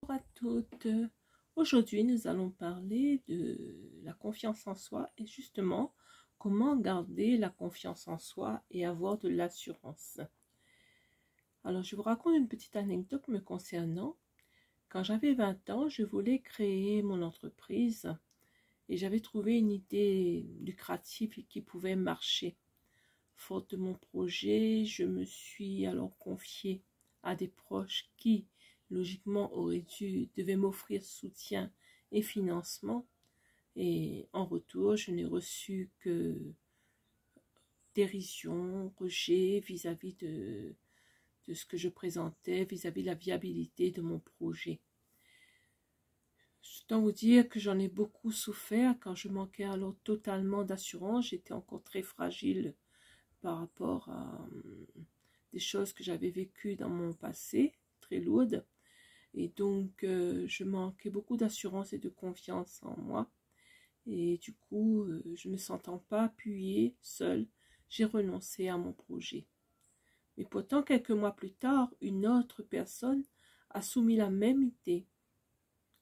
Bonjour à toutes. Aujourd'hui, nous allons parler de la confiance en soi et justement comment garder la confiance en soi et avoir de l'assurance. Alors, je vous raconte une petite anecdote me concernant. Quand j'avais 20 ans, je voulais créer mon entreprise et j'avais trouvé une idée lucrative qui pouvait marcher. Faute de mon projet, je me suis alors confiée à des proches qui, logiquement, devaient m'offrir soutien et financement. Et en retour, je n'ai reçu que dérision, rejet vis-à-vis de ce que je présentais, vis-à-vis de la viabilité de mon projet. Je dois vous dire que j'en ai beaucoup souffert quand je manquais alors totalement d'assurance. J'étais encore très fragile par rapport à des choses que j'avais vécues dans mon passé, très lourdes. Et donc, je manquais beaucoup d'assurance et de confiance en moi. Et du coup, je ne me sentant pas appuyée seule, j'ai renoncé à mon projet. Mais pourtant, quelques mois plus tard, une autre personne a soumis la même idée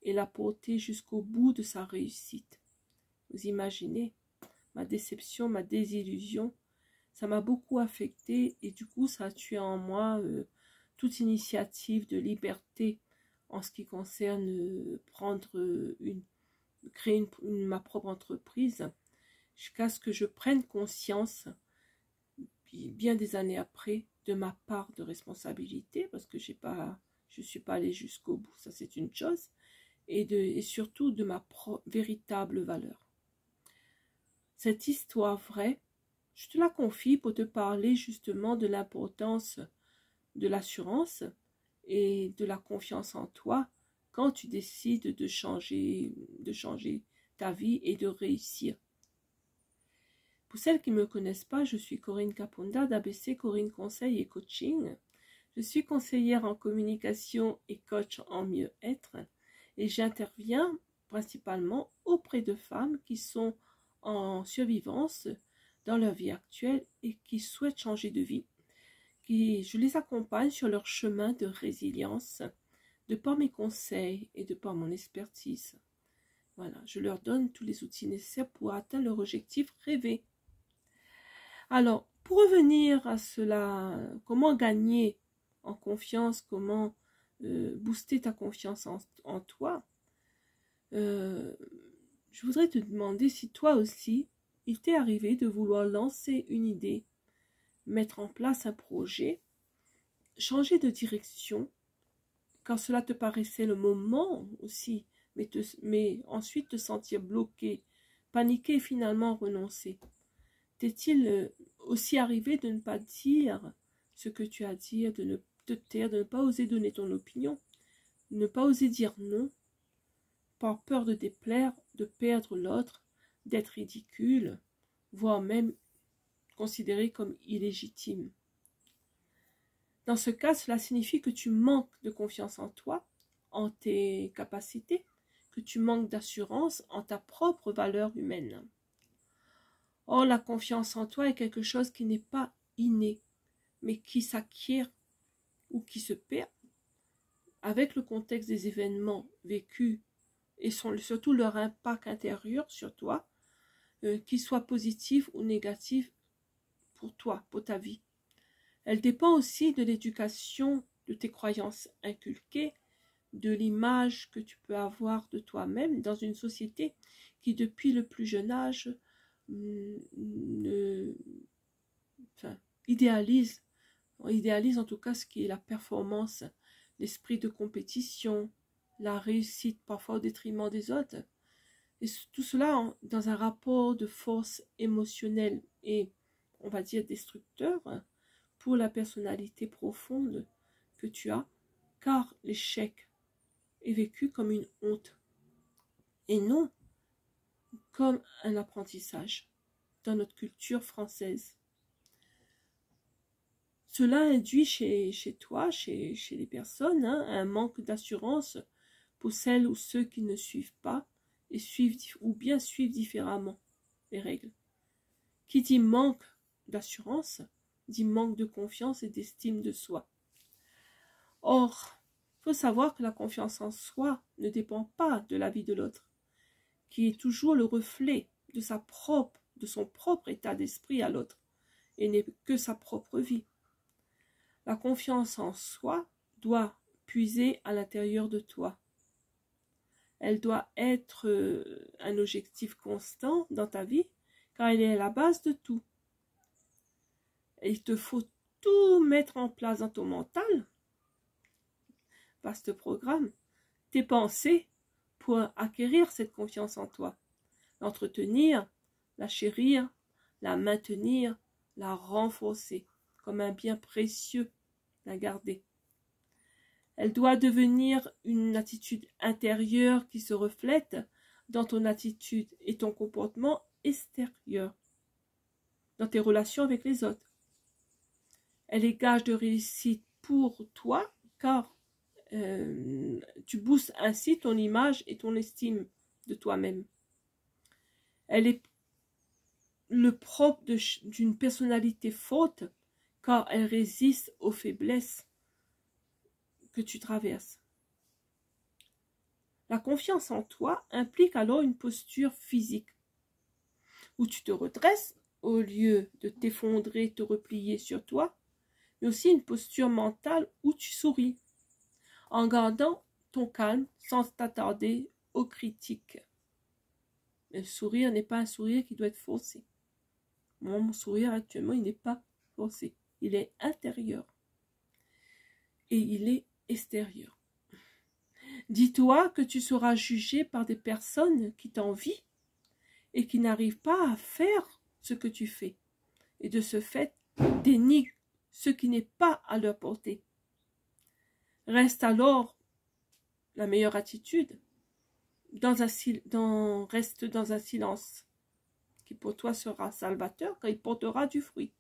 et l'a portée jusqu'au bout de sa réussite. Vous imaginez, ma déception, ma désillusion, ça m'a beaucoup affectée et du coup, ça a tué en moi toute initiative de liberté en ce qui concerne créer ma propre entreprise, jusqu'à ce que je prenne conscience, bien des années après, de ma part de responsabilité, parce que je suis pas allée jusqu'au bout, ça c'est une chose, et surtout de ma véritable valeur. Cette histoire vraie, je te la confie pour te parler justement de l'importance de l'assurance et de la confiance en toi quand tu décides de changer ta vie et de réussir. Pour celles qui ne me connaissent pas, je suis Corinne Caponda d'ABC Corinne Conseil et Coaching. Je suis conseillère en communication et coach en mieux-être et j'interviens principalement auprès de femmes qui sont en survivance dans leur vie actuelle et qui souhaitent changer de vie. Je les accompagne sur leur chemin de résilience, de par mes conseils et de par mon expertise. Voilà, je leur donne tous les outils nécessaires pour atteindre leur objectif rêvé. Alors, pour revenir à cela, comment gagner en confiance, comment booster ta confiance en toi, je voudrais te demander si toi aussi, il t'est arrivé de vouloir lancer une idée, mettre en place un projet, changer de direction, quand cela te paraissait le moment aussi, mais ensuite te sentir bloqué, paniquer et finalement renoncer. T'est-il aussi arrivé de ne pas dire ce que tu as à dire, de ne te taire, de ne pas oser donner ton opinion, de ne pas oser dire non, par peur de déplaire, de perdre l'autre, d'être ridicule, voire même considéré comme illégitime? Dans ce cas, cela signifie que tu manques de confiance en toi, en tes capacités, que tu manques d'assurance en ta propre valeur humaine. Or, la confiance en toi est quelque chose qui n'est pas inné, mais qui s'acquiert ou qui se perd avec le contexte des événements vécus et surtout leur impact intérieur sur toi, qu'il soit positif ou négatif pour toi, pour ta vie. Elle dépend aussi de l'éducation, de tes croyances inculquées, de l'image que tu peux avoir de toi-même dans une société qui, depuis le plus jeune âge, idéalise en tout cas ce qui est la performance, l'esprit de compétition, la réussite parfois au détriment des autres. Et tout cela dans un rapport de force émotionnelle et, on va dire, destructeur pour la personnalité profonde que tu as, car l'échec est vécu comme une honte et non comme un apprentissage dans notre culture française. Cela induit chez toi, chez les personnes, un manque d'assurance pour celles ou ceux qui ne suivent pas et suivent différemment les règles. Qui dit manque d'assurance, dit manque de confiance et d'estime de soi. Or, faut savoir que la confiance en soi ne dépend pas de la vie de l'autre, qui est toujours le reflet de son propre état d'esprit à l'autre, et n'est que sa propre vie. La confiance en soi doit puiser à l'intérieur de toi. Elle doit être un objectif constant dans ta vie, car elle est à la base de tout. Et il te faut tout mettre en place dans ton mental, vaste programme, tes pensées, pour acquérir cette confiance en toi, l'entretenir, la chérir, la maintenir, la renforcer comme un bien précieux à garder. Elle doit devenir une attitude intérieure qui se reflète dans ton attitude et ton comportement extérieur, dans tes relations avec les autres. Elle est gage de réussite pour toi, car tu boostes ainsi ton image et ton estime de toi-même. Elle est le propre d'une personnalité forte, car elle résiste aux faiblesses que tu traverses. La confiance en toi implique alors une posture physique, où tu te redresses au lieu de t'effondrer, te replier sur toi, mais aussi une posture mentale où tu souris, en gardant ton calme sans t'attarder aux critiques. Le sourire n'est pas un sourire qui doit être forcé. Mon sourire actuellement, il n'est pas forcé. Il est intérieur. Et il est extérieur. Dis-toi que tu seras jugé par des personnes qui t'envient et qui n'arrivent pas à faire ce que tu fais. Et de ce fait, dénigrent ce qui n'est pas à leur portée. Reste alors la meilleure attitude, reste dans un silence qui pour toi sera salvateur, car il portera du fruit,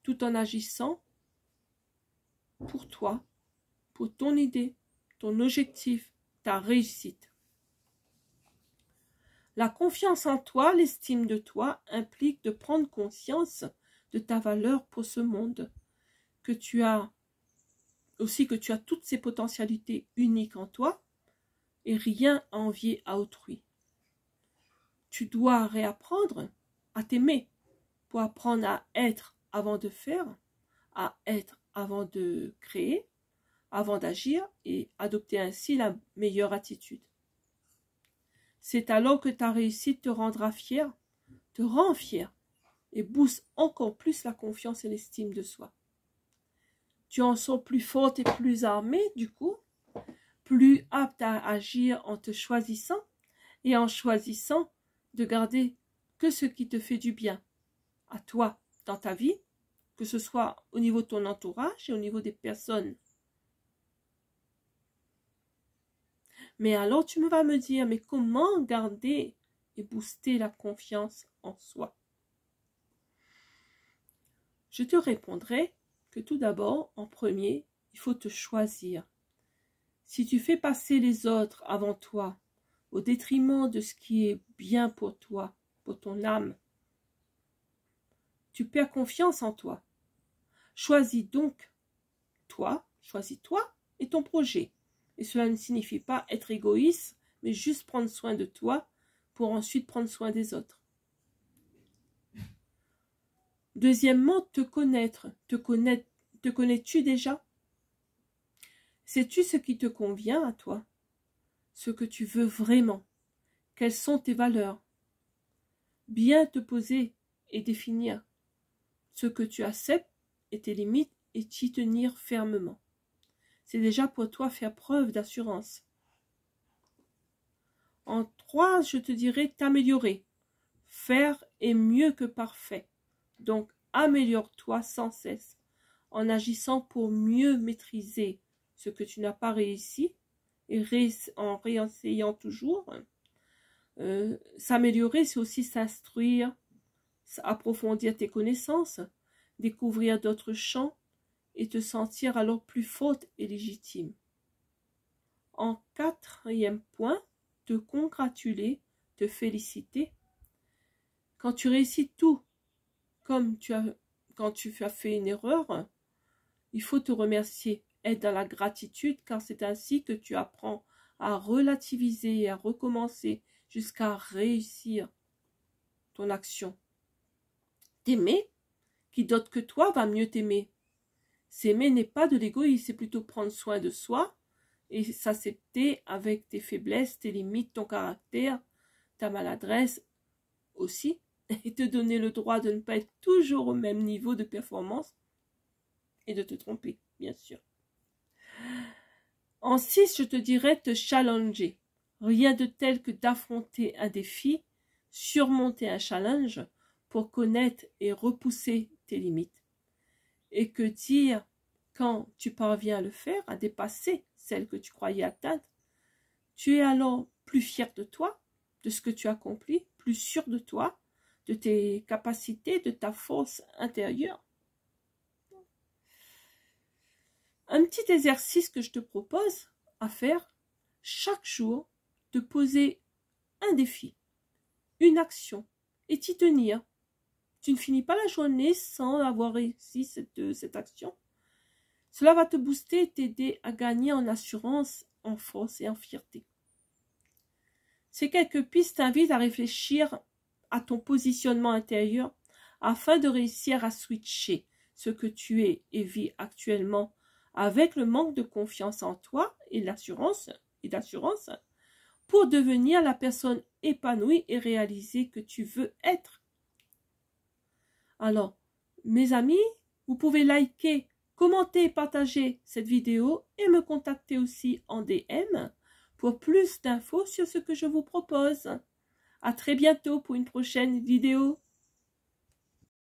tout en agissant pour toi, pour ton idée, ton objectif, ta réussite. La confiance en toi, l'estime de toi, implique de prendre conscience de ta valeur pour ce monde, que tu as toutes ces potentialités uniques en toi et rien à envier à autrui. Tu dois réapprendre à t'aimer pour apprendre à être avant de faire, à être avant de créer, avant d'agir et adopter ainsi la meilleure attitude. C'est alors que ta réussite te rendra fier, te rend fier et booste encore plus la confiance et l'estime de soi. Tu en sens plus forte et plus armée du coup, plus apte à agir en te choisissant et en choisissant de garder que ce qui te fait du bien à toi dans ta vie, que ce soit au niveau de ton entourage et au niveau des personnes. Mais alors tu vas me dire, mais comment garder et booster la confiance en soi? Je te répondrai que tout d'abord, en premier, il faut te choisir. Si tu fais passer les autres avant toi, au détriment de ce qui est bien pour toi, pour ton âme, tu perds confiance en toi. Choisis donc choisis-toi et ton projet. Et cela ne signifie pas être égoïste, mais juste prendre soin de toi pour ensuite prendre soin des autres. Deuxièmement, te connaître. Te connais-tu déjà? Sais-tu ce qui te convient à toi? Ce que tu veux vraiment? Quelles sont tes valeurs? Bien te poser et définir ce que tu acceptes et tes limites et t'y tenir fermement. C'est déjà pour toi faire preuve d'assurance. En 3, je te dirais t'améliorer. Faire est mieux que parfait. Donc, améliore-toi sans cesse en agissant pour mieux maîtriser ce que tu n'as pas réussi et en réessayant toujours. S'améliorer, c'est aussi s'instruire, approfondir tes connaissances, découvrir d'autres champs et te sentir alors plus forte et légitime. En 4e point, te congratuler, te féliciter. Quand tu réussis tout, comme quand tu as fait une erreur, il faut te remercier être dans la gratitude, car c'est ainsi que tu apprends à relativiser et à recommencer jusqu'à réussir ton action. T'aimer, qui d'autre que toi va mieux t'aimer? S'aimer n'est pas de l'égoïsme, c'est plutôt prendre soin de soi et s'accepter avec tes faiblesses, tes limites, ton caractère, ta maladresse aussi, et te donner le droit de ne pas être toujours au même niveau de performance et de te tromper, bien sûr. En 6, je te dirais te challenger. Rien de tel que d'affronter un défi, surmonter un challenge pour connaître et repousser tes limites. Et que dire quand tu parviens à le faire, à dépasser celles que tu croyais atteindre, tu es alors plus fier de toi, de ce que tu accomplis, plus sûr de toi, de tes capacités, de ta force intérieure. Un petit exercice que je te propose à faire chaque jour, de poser un défi, une action et t'y tenir. Tu ne finis pas la journée sans avoir réussi cette action. Cela va te booster et t'aider à gagner en assurance, en force et en fierté. Ces quelques pistes t'invitent à réfléchir à ton positionnement intérieur afin de réussir à switcher ce que tu es et vis actuellement avec le manque de confiance en toi et d'assurance pour devenir la personne épanouie et réalisée que tu veux être. Alors, mes amis, vous pouvez liker, commenter et partager cette vidéo et me contacter aussi en DM pour plus d'infos sur ce que je vous propose. À très bientôt pour une prochaine vidéo.